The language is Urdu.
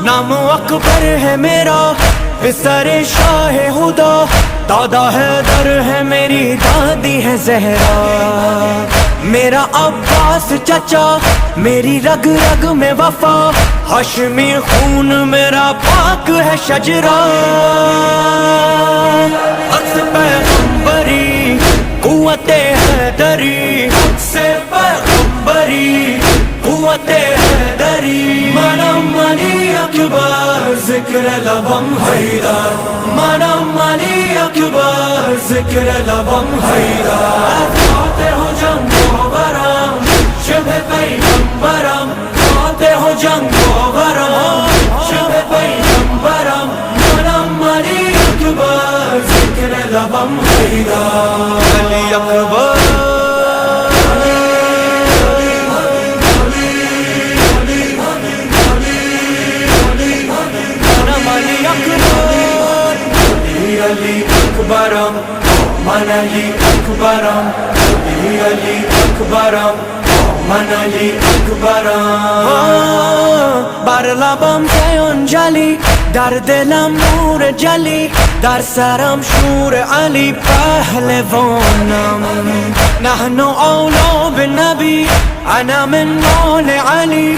نام اکبر ہے میرا پسر شاہ خدا، دادا حیدر ہے میری دادی ہے زہرا، میرا عباس چچا میری رگ رگ میں وفا، ہاشمی خون میرا پاک ہے شجرا، عکس پیغمبری قوت حیدری، عکس پیغمبری قوت حیدری، منم علی اکبر ذکر لبم حیدر، منم علی اکبر ذکر لبم حیدر، فاتح ہو جنگ و برم شبہ پیغمبرم، فاتح ہو جنگ و برم شبہ پیغمبرم، منم علی اکبر ذکر لبم حیدر، علی اکبر علی اکبرم، من علی اکبرم، علی اکبرم، من علی اکبرم، بر لبم پیان جلی، در دلم نور جلی، در سرم شور علی پهلوانم، نحن اولا بالنبی انا من آل علی.